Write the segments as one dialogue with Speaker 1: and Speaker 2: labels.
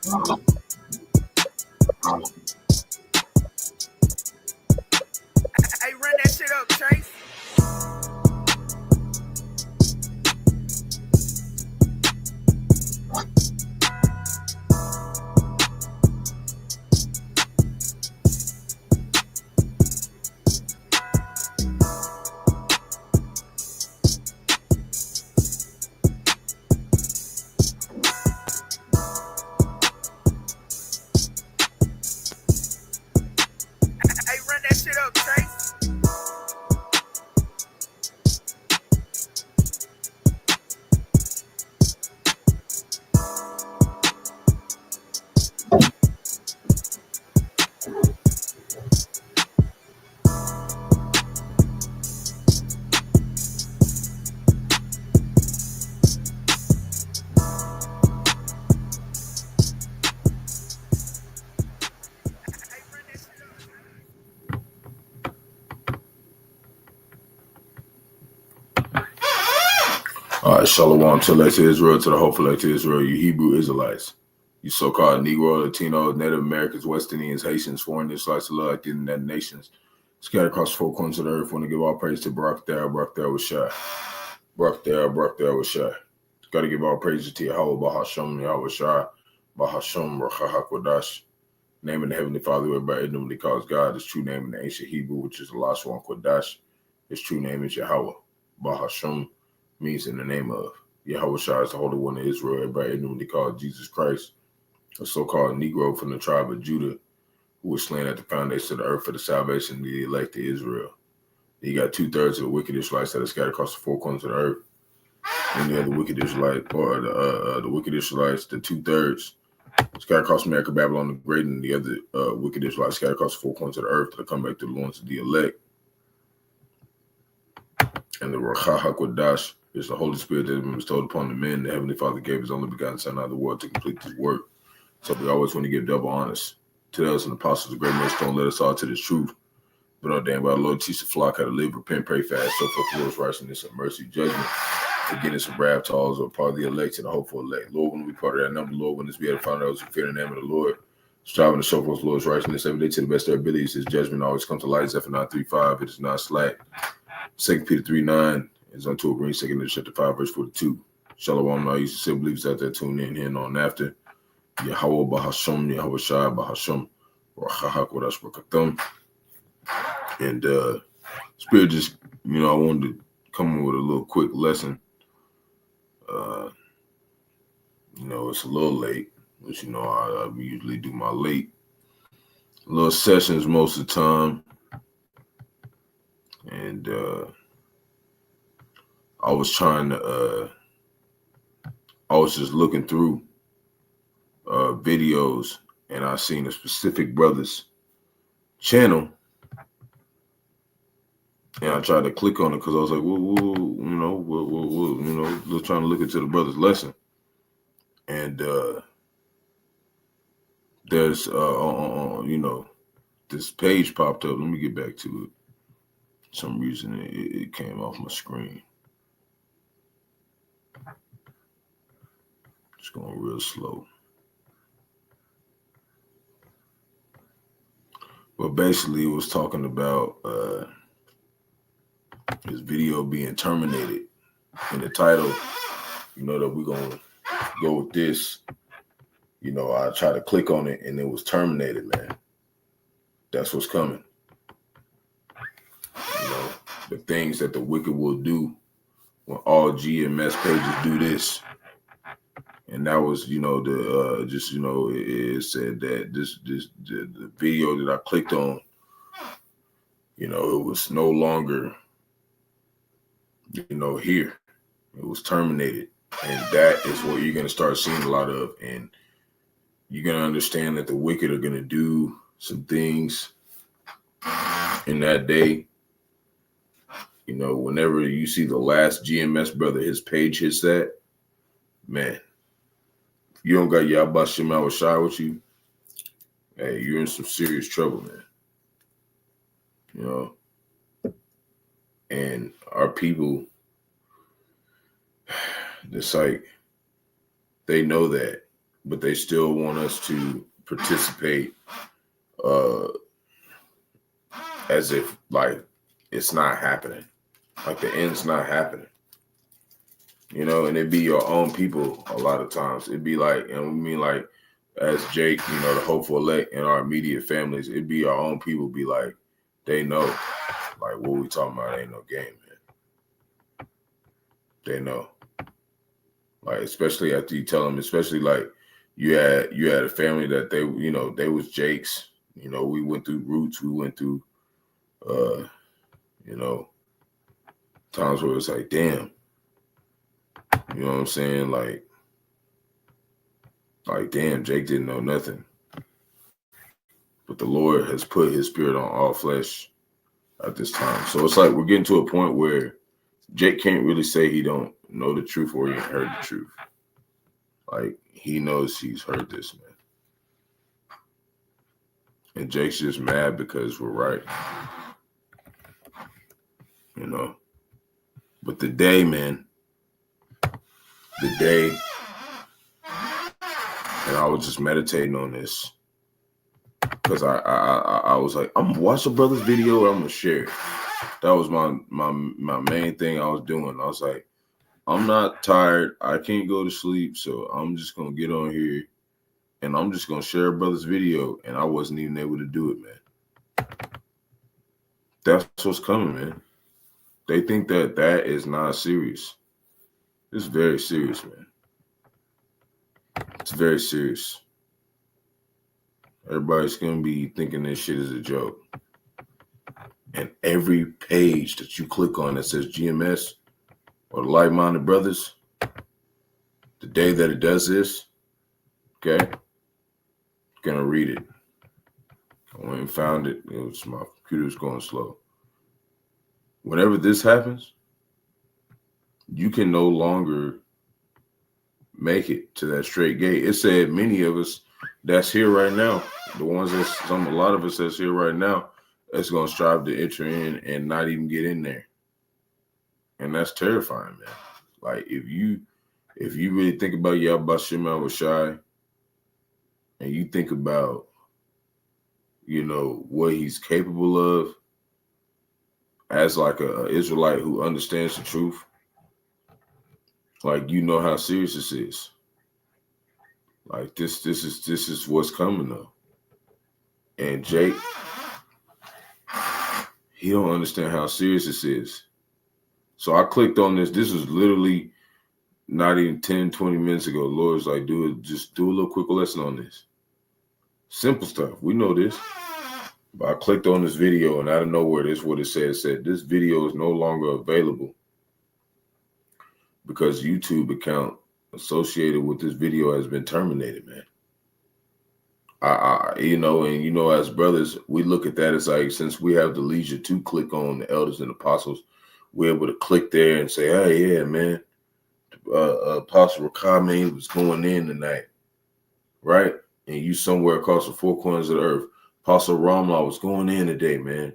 Speaker 1: Hey, run that shit up, Trace. Hey, run that shit up, Trace. Hey, run that shit up,
Speaker 2: All right, Shalom to elect Israel, to the hopeful elect Israel, you Hebrew Israelites, you so-called Negro, Latinos, Native Americans, West Indians, Haitians, foreign Israelites, alike in the nations, scattered across the four corners of the earth. Want to give all praise to Barak there, Rawchaa. Got to give all praises to Yahawah, Bahasham, Yahawashi, Bahasham, Qadash. Name in the Heavenly Father, who everybody normally calls God. His true name in the ancient Hebrew, which is Allah Swan Qadash. His true name is Yahawah. Bahasham means in the name of. Yahawashi is the Holy One of Israel. Everybody normally called Jesus Christ, a so-called Negro from the tribe of Judah, who was slain at the foundation of the earth for the salvation of the elect of Israel. You got 2/3 of the wicked Israelites that are scattered across the four corners of the earth. And the other wicked Israelite, or the wicked Israelites, the 2/3 scattered across America, Babylon the Great, and the other wicked Israelites scattered across the four corners of the earth to come back to the loins of the elect. And the Rawchaa Qadash is the Holy Spirit that has been bestowed upon the men. The Heavenly Father gave His only begotten Son out of the world to complete His work. So we always want to give double honors to us and the apostles of great millstone. Let us all to this truth. But ordained by the Lord, teach the flock how to live, repent, pray, fast, so forth the Lord's righteousness and mercy, judgment, forgiveness of wrath to all who are part of the elect and the hopeful elect. Lord, when we part of that number, Lord, when this be able to find those who fear the name of the Lord, striving to show forth the Lord's righteousness every day to the best of their abilities. His judgment always comes to light. Zephaniah 3:5, it is not slack. 2 Peter 3:9 is unto a green. 2 Peter chapter 5, verse 42. Shalom, all you sincere believers out there tune in here and on after. Yahawah, Bahasham, Yahawashi, Bahasham, Rawchaa Qadash, Barak. And Spirit just, I wanted to come with a little quick lesson. It's a little late, but I usually do my late little sessions most of the time. And I was just looking through videos, and I seen a specific brother's channel. And I tried to click on it because I was like, just trying to look into the brother's lesson. And there's, this page popped up. Let me get back to it. For some reason, it came off my screen. It's going real slow. But basically, it was talking about his video being terminated. In the title, that we're going to go with this. I tried to click on it and it was terminated, man. That's what's coming. The things that the wicked will do when all GMS pages do this. And that was, it said that the video that I clicked on, it was no longer, here. It was terminated. And that is what you're going to start seeing a lot of. And you're going to understand that the wicked are going to do some things in that day. Whenever you see the last GMS brother, his page hits that, man, if you don't got Yahawashi with you, hey, you're in some serious trouble, man. And our people, it's like, they know that but they still want us to participate as if like it's not happening, like the end's not happening. You know, and it'd be your own people a lot of times. It'd be like, and we mean like as Jake, you know, the hopeful elect in our immediate families, it'd be our own people be like, they know, like what we talking about ain't no game, man. They know. Like, especially after you tell them, especially like you had a family that they, you know, they was Jake's, you know, we went through roots, we went through you know, times where it's like, damn. You know what I'm saying? Like, damn, Jake didn't know nothing. But the Lord has put his spirit on all flesh at this time. So it's like we're getting to a point where Jake can't really say he don't know the truth or he ain't heard the truth. Like, he knows he's heard this, man. And Jake's just mad because we're right. You know? But the day, man, and I was just meditating on this because I was like, I'm gonna watch the brother's video and I'm gonna share it. That was my main thing I was doing. I was like, I'm not tired. I can't go to sleep, so I'm just gonna get on here and I'm just gonna share a brother's video. And I wasn't even able to do it, man. That's what's coming, man. They think that is not serious. It's very serious, man. It's very serious. Everybody's gonna be thinking this shit is a joke. And every page that you click on that says GMS or the like-minded brothers, the day that it does this, okay, gonna read it. I went and found it. It was my computer was going slow. Whenever this happens, you can no longer make it to that straight gate. It said many of us that's here right now, the ones a lot of us that's here right now, that's gonna strive to enter in and not even get in there. And that's terrifying, man. Like if you really think about Yahawashi and you think about, you know, what he's capable of as like a Israelite who understands the truth, like you know how serious this is. Like this is what's coming though. And Jake, he don't understand how serious this is. So I clicked on this. This was literally not even 10, 20 minutes ago. The Lord's like, just do a little quick lesson on this. Simple stuff. We know this. But I clicked on this video and out of nowhere, this is what it said. It said, this video is no longer available because YouTube account associated with this video has been terminated, man. You know, and you know, as brothers, we look at that as like, since we have the leisure to click on the elders and apostles, we're able to click there and say, hey, yeah, man, Apostle Rawchaa, man, was going in tonight, right? And you somewhere across the four corners of the earth. Apostle Ramla was going in today, man.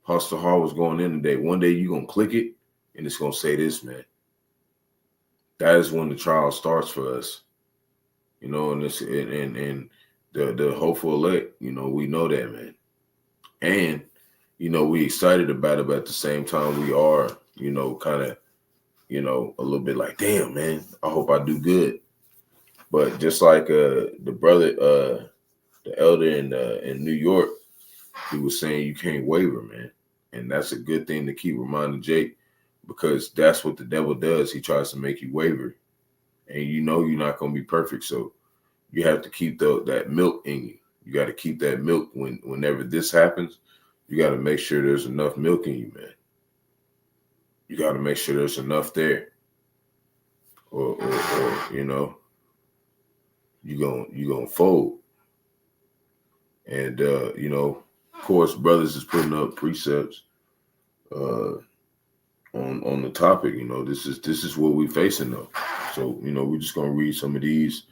Speaker 2: Apostle Hall was going in today. One day you're going to click it and it's going to say this, man. That is when the trial starts for us. You know, and this and the hopeful elect, you know, we know that, man. And, you know, we excited about it, but at the same time we are, you know, kind of, you know, a little bit like, damn, man, I hope I do good. But just like the brother, the elder in New York, he was saying you can't waver, man. And that's a good thing to keep reminding Jake, because that's what the devil does. He tries to make you waver. And you know you're not going to be perfect. So you have to keep that milk in you. You got to keep that milk whenever this happens. You got to make sure there's enough milk in you, man. You got to make sure there's enough there. Or you know, you're going to fold. And, you know, of course, brothers is putting up precepts on the topic. You know, this is what we're facing, though. So, you know, we're just going to read some of these.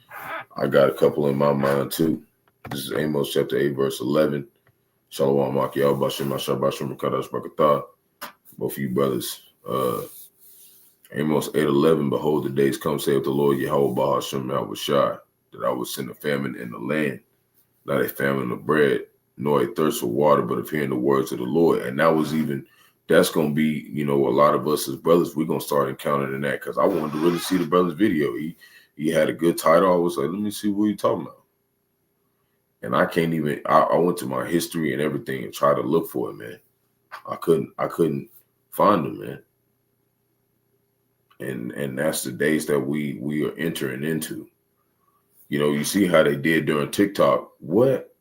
Speaker 2: I got a couple in my mind, too. This is Amos chapter 8, verse 11. Shalom, Bahasham, Qadash, Barak. Both of you brothers. Amos 8:11. Behold, the days come, saith the Lord, Yahawah, Bahasham, Yahawashi. that I would send a famine in the land, not a famine of bread, nor a thirst for water, but of hearing the words of the Lord. And that's going to be, a lot of us as brothers, we're going to start encountering that, because I wanted to really see the brother's video. He had a good title. I was like, let me see what you're talking about. And I can't even, I went to my history and everything and tried to look for it, man. I couldn't find him, man. And that's the days that we are entering into. You see how they did during TikTok. What?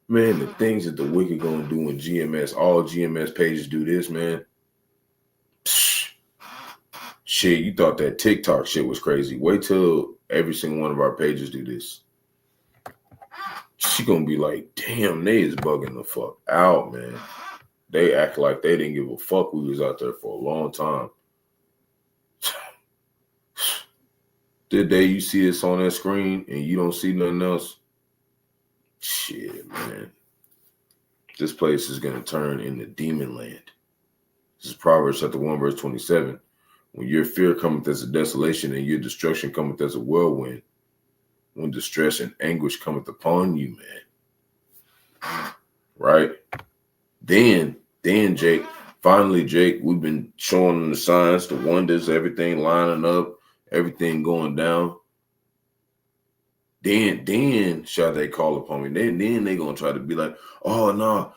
Speaker 2: Man, the things that the wicked gonna do in GMS, all GMS pages do this, man. Psh, shit, you thought that TikTok shit was crazy. Wait till every single one of our pages do this. She gonna be like, damn, they is bugging the fuck out, man. They act like they didn't give a fuck we was out there for a long time. The day you see us on that screen and you don't see nothing else, shit, man. This place is going to turn into demon land. This is Proverbs chapter 1, verse 27. When your fear cometh as a desolation and your destruction cometh as a whirlwind, when distress and anguish cometh upon you, man. Right? Then Jake, finally, Jake, we've been showing them the signs, the wonders, everything lining up, everything going down. Then shall they call upon me. Then they gonna try to be like, oh no,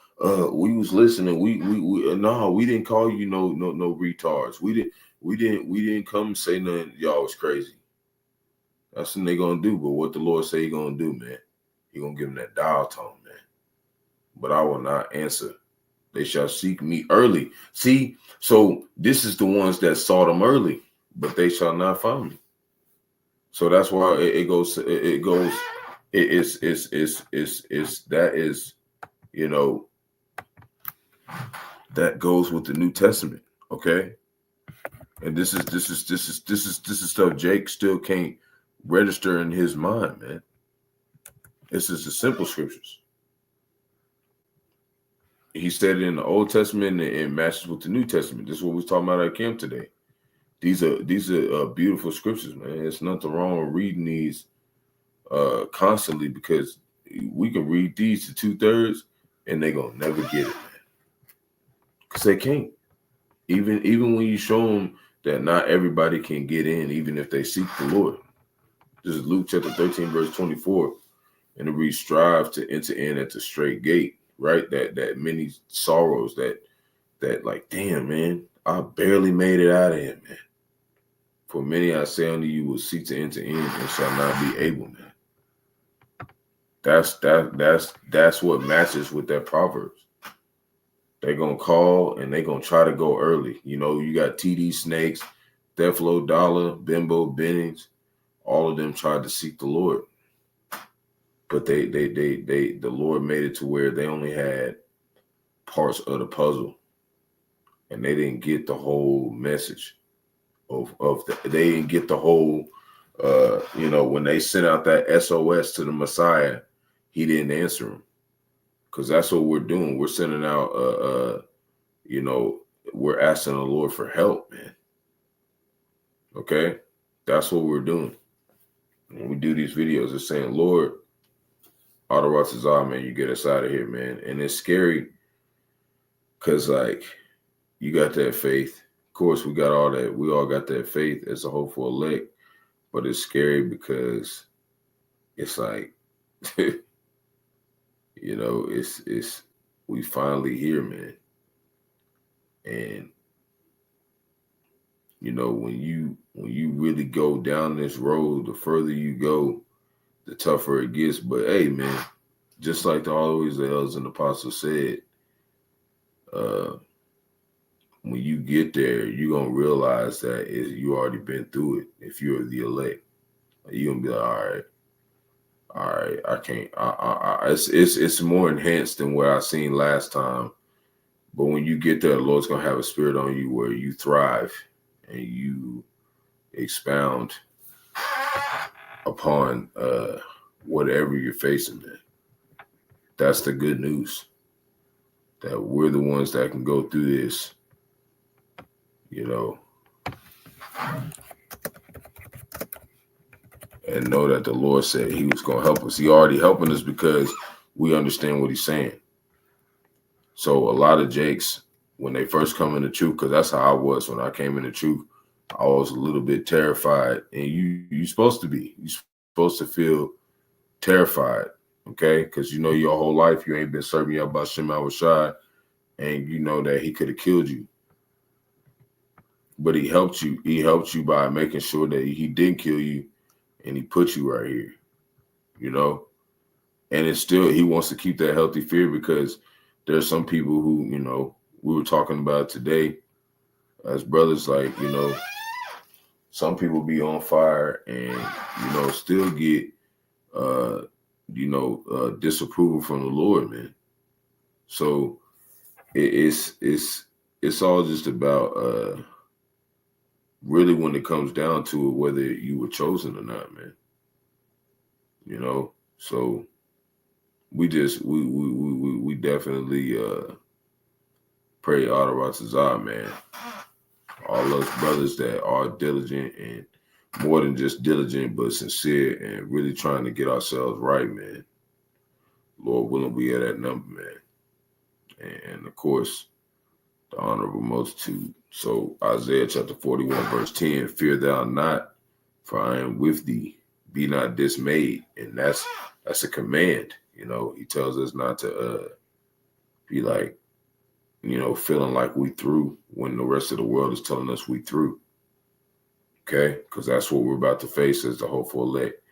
Speaker 2: we was listening. We didn't call you no retards. We didn't come and say nothing. Y'all was crazy. That's what they gonna do. But what the Lord say he gonna do, man? He gonna give them that dial tone, man. But I will not answer. They shall seek me early. See, so this is the ones that sought him early, but they shall not find me. So that's why that goes with the New Testament, okay? And this is stuff Jake still can't register in his mind, man. This is the simple scriptures. He said it in the Old Testament and it matches with the New Testament. This is what we're talking about at camp today. These are beautiful scriptures, man. There's nothing wrong with reading these constantly, because we can read these to 2/3 and they're gonna never get it, man. Because they can't. Even when you show them that not everybody can get in, even if they seek the Lord. This is Luke chapter 13, verse 24. And it reads, strive to enter in at the straight gate, right? That many sorrows that like, damn, man, I barely made it out of here, man. For many I say unto you will seek to enter in and shall not be able, man. That's what matches with that Proverbs. They're gonna call and they're gonna try to go early. You got TD Snakes, Deflo Dollar, Bimbo Bennings, all of them tried to seek the Lord. But the Lord made it to where they only had parts of the puzzle, and they didn't get the whole message they didn't get the whole when they sent out that SOS to the Messiah, he didn't answer them. Because that's what we're doing. We're sending out we're asking the Lord for help, man. Okay? That's what we're doing. When we do these videos, it's saying, Lord, Rawchaa, man, you get us out of here, man. And it's scary because, like, you got that faith. Of course, we got all that. We all got that faith as a hopeful elect. But it's scary because it's like, it's we finally here, man. And when you really go down this road, the further you go, the tougher it gets. But hey, man, just like the always the elders and apostles said, when you get there, you're gonna realize that you already been through it. If you're the elect, you're gonna be like, all right, I can't. It's more enhanced than what I seen last time. But when you get there, the Lord's gonna have a spirit on you where you thrive and you expound upon whatever you're facing, man. That's the good news. That we're the ones that can go through this, and know that the Lord said he was going to help us. He already helping us because we understand what he's saying. So a lot of Jakes, when they first come into truth, because that's how I was when I came into truth, I was a little bit terrified. And you're supposed to be. You're supposed to feel terrified, okay? Because you know your whole life you ain't been serving Yahawashi, and you know that he could have killed you. But he helped you. He helped you by making sure that he didn't kill you, and he put you right here, you know? And it's still, he wants to keep that healthy fear, because there's some people who, you know, we were talking about today as brothers, like, you know, some people be on fire and, you know, still get, disapproval from the Lord, man. So it's all just about, really when it comes down to it, whether you were chosen or not, man. You know, so we definitely pray Rawchaa, man. All those brothers that are diligent, and more than just diligent, but sincere and really trying to get ourselves right, man. Lord willing, we are that number, man. And of course, the honorable multitude. So Isaiah chapter 41, verse 10, fear thou not, for I am with thee. Be not dismayed. And that's a command. You know, he tells us not to be like, you know, feeling like we through when the rest of the world is telling us we through. Okay? Because that's what we're about to face as the hopeful elect.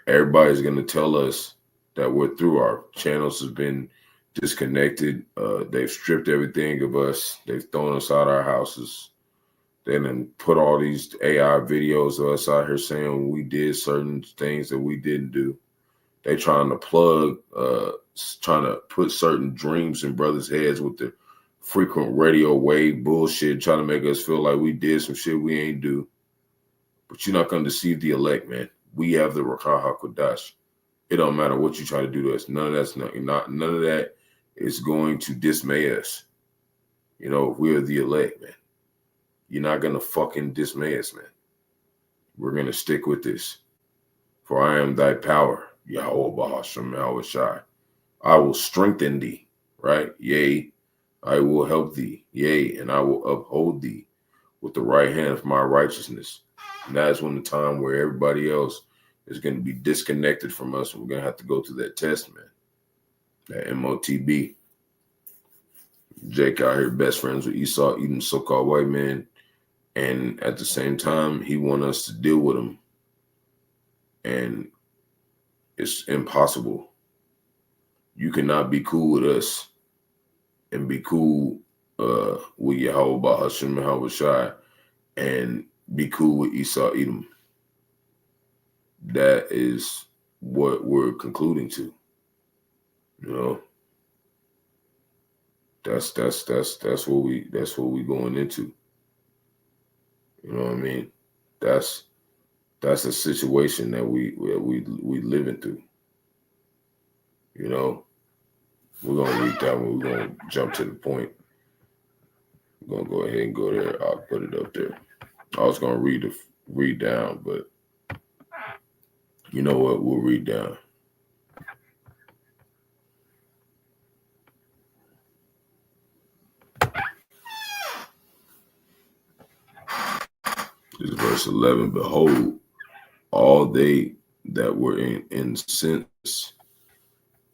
Speaker 2: Everybody's going to tell us that we're through. Our channels have been disconnected. They've stripped everything of us. They've thrown us out our houses. They done put all these AI videos of us out here saying we did certain things that we didn't do. They trying to plug, trying to put certain dreams in brothers' heads with the frequent radio wave bullshit, trying to make us feel like we did some shit we ain't do. But you're not going to deceive the elect, man. We have the Rawchaa Qadash. It don't matter what you try to do to us. None of that is going to dismay us. You know, we're the elect, man. You're not going to fucking dismay us, man. We're going to stick with this. For I am thy power, Yahawah, Bahasham, Yahawashi. I will strengthen thee, right? Yea, I will help thee. Yea, and I will uphold thee with the right hand of my righteousness. And that is when the time where everybody else is going to be disconnected from us, and we're going to have to go through that test, man. That MOTB. Jake out here best friends with Esau, eating so-called white man. And at the same time, he wants us to deal with him. And it's impossible. You cannot be cool with us and be cool with Yahawah, Bahasham, Yahawashi, and be cool with Esau, Edom. That is what we're concluding to. You know, that's what we going into. You know what I mean? That's a situation that we living through. You know, we're gonna read that one. We're gonna jump to the point. We're gonna go ahead and go there. I'll put it up there. I was gonna read down, but you know what? We'll read down. This is verse 11. Behold, all they that were incensed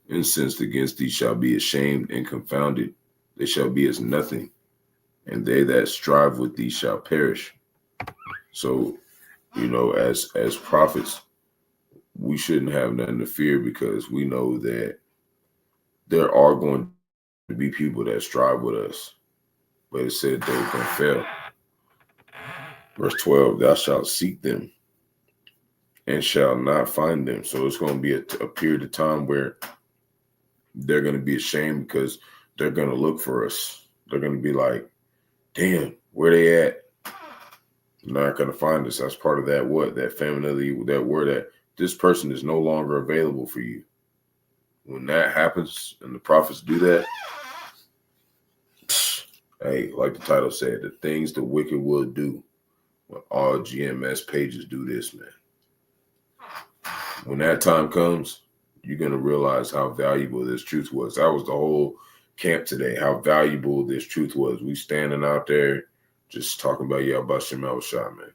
Speaker 2: against thee shall be ashamed and confounded. They shall be as nothing, and they that strive with thee shall perish. So, you know, as prophets, we shouldn't have nothing to fear, because we know that there are going to be people that strive with us, but it said they're going to fail. Verse 12, thou shalt seek them and shall not find them. So it's going to be a period of time where they're going to be ashamed, because they're going to look for us. They're going to be like, damn, where they at? They're not going to find us. That's part of that femininity, that word, that this person is no longer available for you. When that happens and the prophets do that, hey, like the title said, the things the wicked will do when all GMS pages do this, man. When that time comes, you're going to realize how valuable this truth was. That was the whole camp today, how valuable this truth was. We standing out there just talking about Yahawashi, man,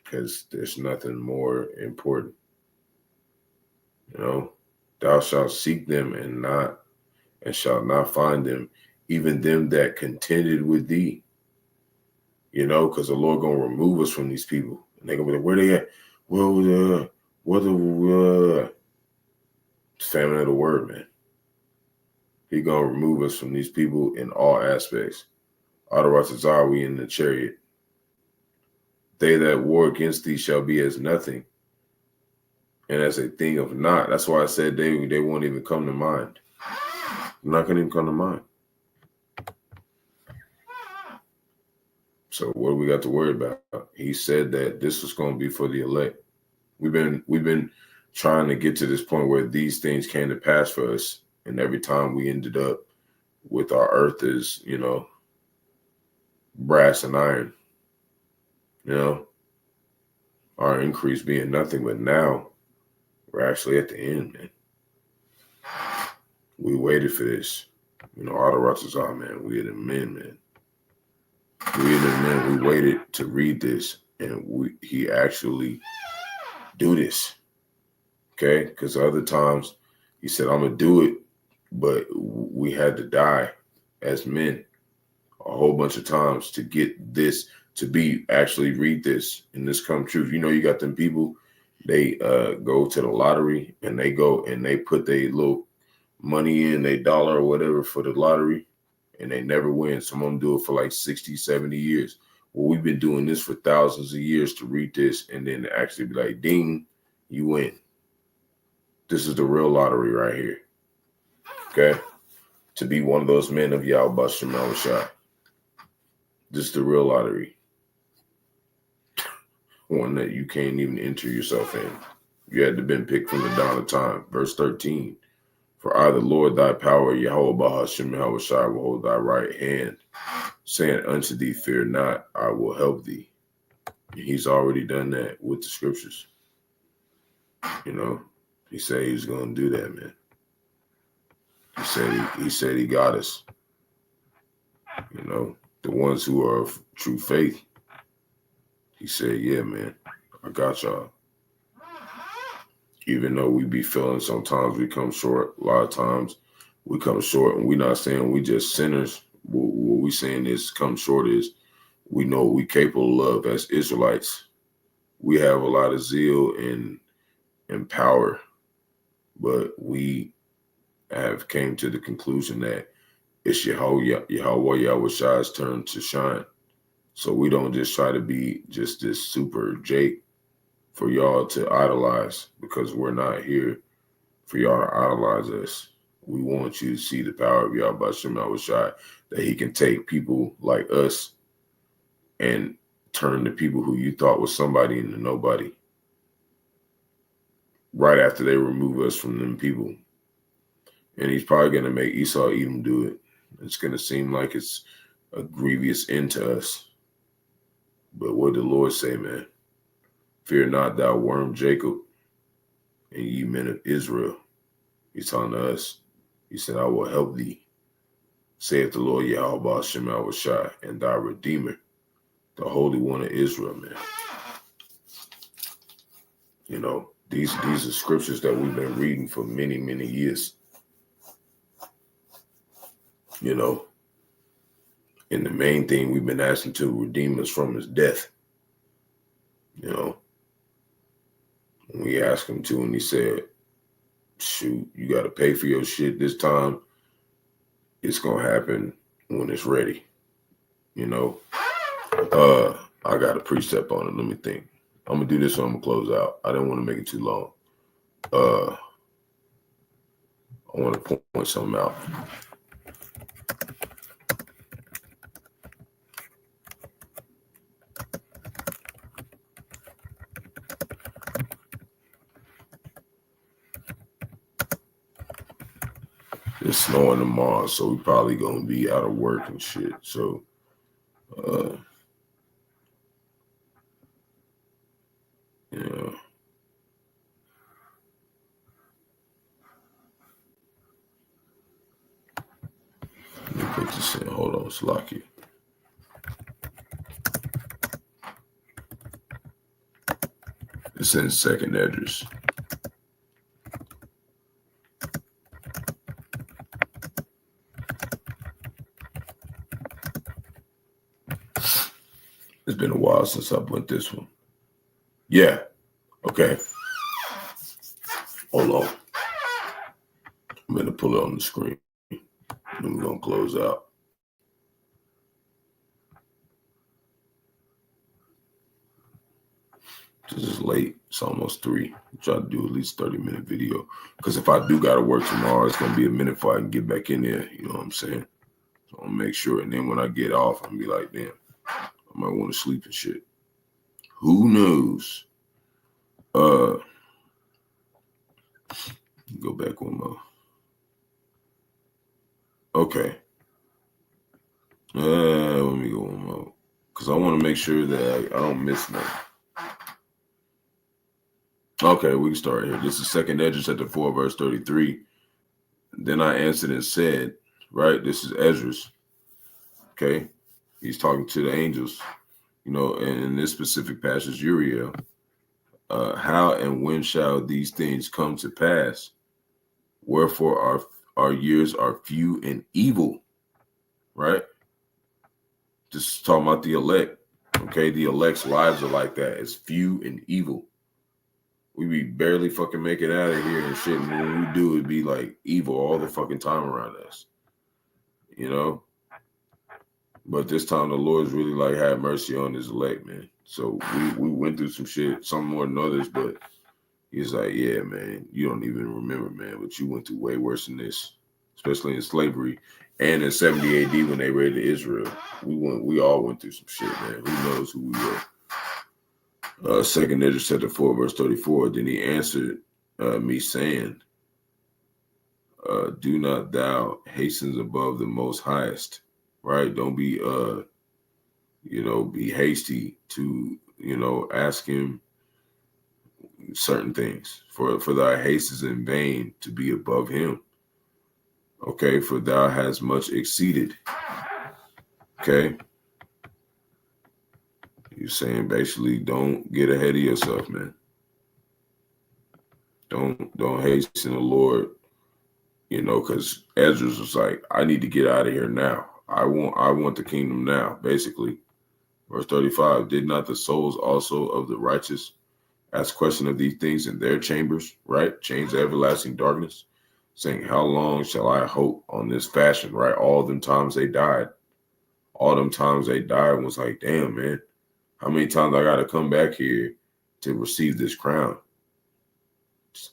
Speaker 2: because there's nothing more important. You know, thou shalt seek them and shalt not find them, even them that contended with thee. You know, because the Lord gonna remove us from these people, and they're gonna be like, where they at? Well, famine of the word, man. He gonna remove us from these people in all aspects. Rawchaa, we in the chariot. They that war against thee shall be as nothing, and as a thing of naught. That's why I said they won't even come to mind. They're not gonna even come to mind. So what do we got to worry about? He said that this was going to be for the elect. We've been trying to get to this point where these things came to pass for us, and every time we ended up with our earth is, you know, brass and iron. You know, our increase being nothing, but now we're actually at the end, man. We waited for this. You know, all the Rawchaa, man. We are the men, man. We are the men. We waited to read this, and he actually do this. Okay, because other times he said, I'm going to do it, but we had to die as men a whole bunch of times to get this, to be actually read this and this come true. You know, you got them people, they go to the lottery and they go and they put their little money in, their dollar or whatever for the lottery, and they never win. Some of them do it for like 60, 70 years. Well, we've been doing this for thousands of years to read this and then actually be like, ding, you win. This is the real lottery right here. Okay? To be one of those men of Yahawashi. This is the real lottery. One that you can't even enter yourself in. You had to been picked from the dawn of time. Verse 13. For I, the Lord, thy power, Yahawah, Bahasham, Yahawashi, will hold thy right hand, saying unto thee, fear not, I will help thee. And he's already done that with the scriptures. You know, he said he was going to do that, man. He said he got us. You know, the ones who are of true faith. He said, yeah, man, I got y'all. Even though we be feeling sometimes we come short, a lot of times we come short, and we're not saying we just sinners. What we saying is come short is we know what we capable of as Israelites. We have a lot of zeal and power, but we have came to the conclusion that it's Yahawah's turn to shine. So we don't just try to be just this super Jake for y'all to idolize, because we're not here for y'all to idolize us. We want you to see the power of Yahawashi, that he can take people like us and turn the people who you thought was somebody into nobody right after they remove us from them people. And he's probably going to make Esau Edom do it. It's going to seem like it's a grievous end to us. But what did the Lord say, man? Fear not, thou worm Jacob, and ye men of Israel. He's talking to us. He said, I will help thee, saith the Lord Yahweh Shai, and thy Redeemer, the Holy One of Israel, man. You know, these are scriptures that we've been reading for many, many years. You know, and the main thing we've been asking to redeem us from is death. You know, and we asked him to, and he said, shoot, you got to pay for your shit this time. It's going to happen when it's ready. You know, I got a precept on it. Let me think. I'm going to do this so I'm going to close out. I didn't want to make it too long. I want to point something out. It's snowing tomorrow, so we probably going to be out of work and shit. So, yeah. Put this in. Hold on, Slocky. It's in second address. It's been a while since I went this one. Yeah. Okay. Hold on. I'm going to pull it on the screen. Then we're going to close out. This is late. It's almost 3. Try to do at least 30-minute video. Because if I do got to work tomorrow, it's going to be a minute before I can get back in there. You know what I'm saying? So I'll make sure. And then when I get off, I'm going to be like, damn, I might want to sleep and shit. Who knows? Go back one more. Okay. Let me go one more. Because I want to make sure that I don't miss nothing. Okay, we can start here. This is second Esdras chapter 4, verse 33. Then I answered and said, right? This is Esdras. Okay. He's talking to the angels, you know, and in this specific passage, Uriel. How and when shall these things come to pass? Wherefore our years are few and evil, right? Just talking about the elect. Okay, the elect's lives are like that. It's few and evil. We be barely fucking making out of here and shit. And when we do, it'd be like evil all the fucking time around us. You know? But this time the Lord's really like had mercy on his elect, man. So we went through some shit, some more than others, but he's like, yeah, man, you don't even remember, man, but you went through way worse than this, especially in slavery and in 70 AD when they raided Israel. We all went through some shit, man. Who knows who we were? Second Esdras chapter 4, verse 34. Then he answered me saying, do not thou hasten above the most highest, right? Don't be be hasty to, ask him certain things. For thy haste is in vain to be above him. Okay, for thou hast much exceeded. Okay. You're saying basically don't get ahead of yourself, man. Don't hasten the Lord, because Esdras was like, I need to get out of here now. I want the kingdom now, basically. Verse 35, did not the souls also of the righteous ask question of these things in their chambers, right? Chains of everlasting darkness, saying, how long shall I hope on this fashion, right? All them times they died. All them times they died was like, damn, man, how many times I got to come back here to receive this crown?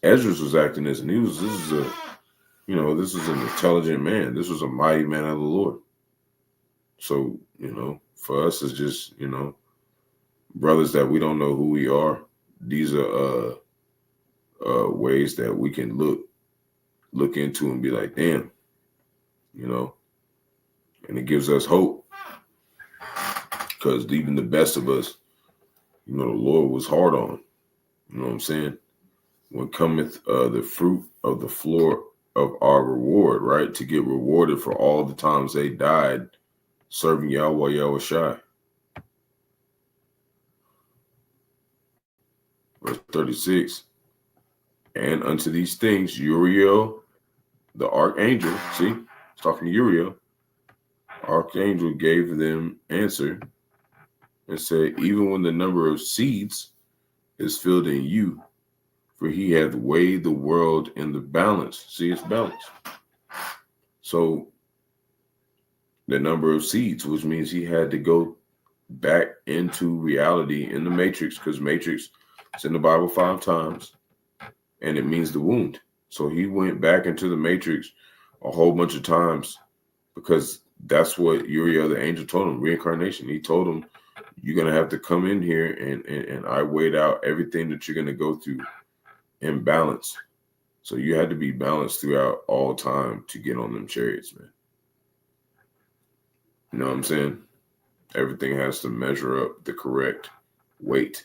Speaker 2: Esdras was acting this, and this is an intelligent man. This was a mighty man of the Lord. So, for us, it's just, brothers that we don't know who we are. These are ways that we can look into and be like, damn, and it gives us hope. Because even the best of us, the Lord was hard on. You know what I'm saying? When cometh the fruit of the floor of our reward, right? To get rewarded for all the times they died serving Yahawah, Yahawashi. Verse 36. And unto these things, Uriel, the archangel, see, it's talking to Uriel, archangel gave them answer and said, even when the number of seeds is filled in you, for he hath weighed the world in the balance. See, it's balanced. So the number of seeds, which means he had to go back into reality in the matrix, because matrix is in the Bible 5 times, and it means the wound. So he went back into the matrix a whole bunch of times, because that's what Uriel the angel told him, reincarnation. He told him, you're going to have to come in here and I weighed out everything that you're going to go through in balance. So you had to be balanced throughout all time to get on them chariots, man. You know what I'm saying? Everything has to measure up the correct weight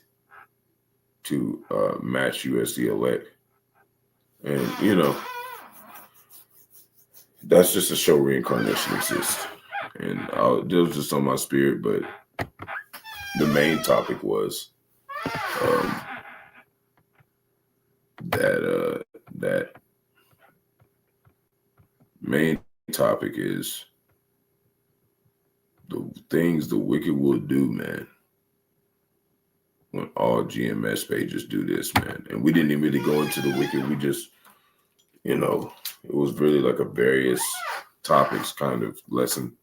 Speaker 2: to match you as the elect. And, that's just to show reincarnation exists. And it was just on my spirit, but the main topic was that main topic is the things the wicked will do, man. When all GMS pages do this, man. And we didn't even really go into the wicked. We just, it was really like a various topics kind of lesson.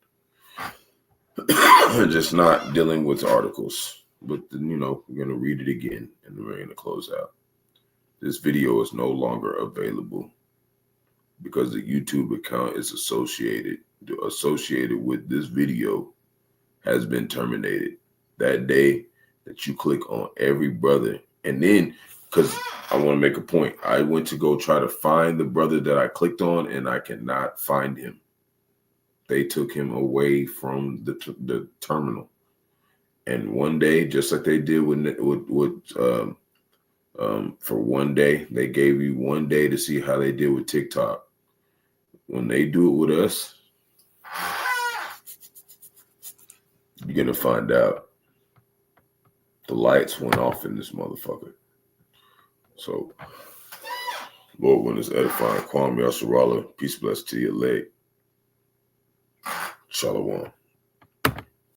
Speaker 2: Just not dealing with articles. But then, we're going to read it again and then we're going to close out. This video is no longer available because the YouTube account is associated with this video has been terminated. That day that you click on every brother, and then because I want to make a point, I went to go try to find the brother that I clicked on and I cannot find him. They took him away from the terminal. And one day, just like they did for one day, they gave you one day to see how they did with TikTok. When they do it with us, you're going to find out the lights went off in this motherfucker. So, Lord, when it's edifying, Kwame Yasharala, peace bless to your leg. Shalom.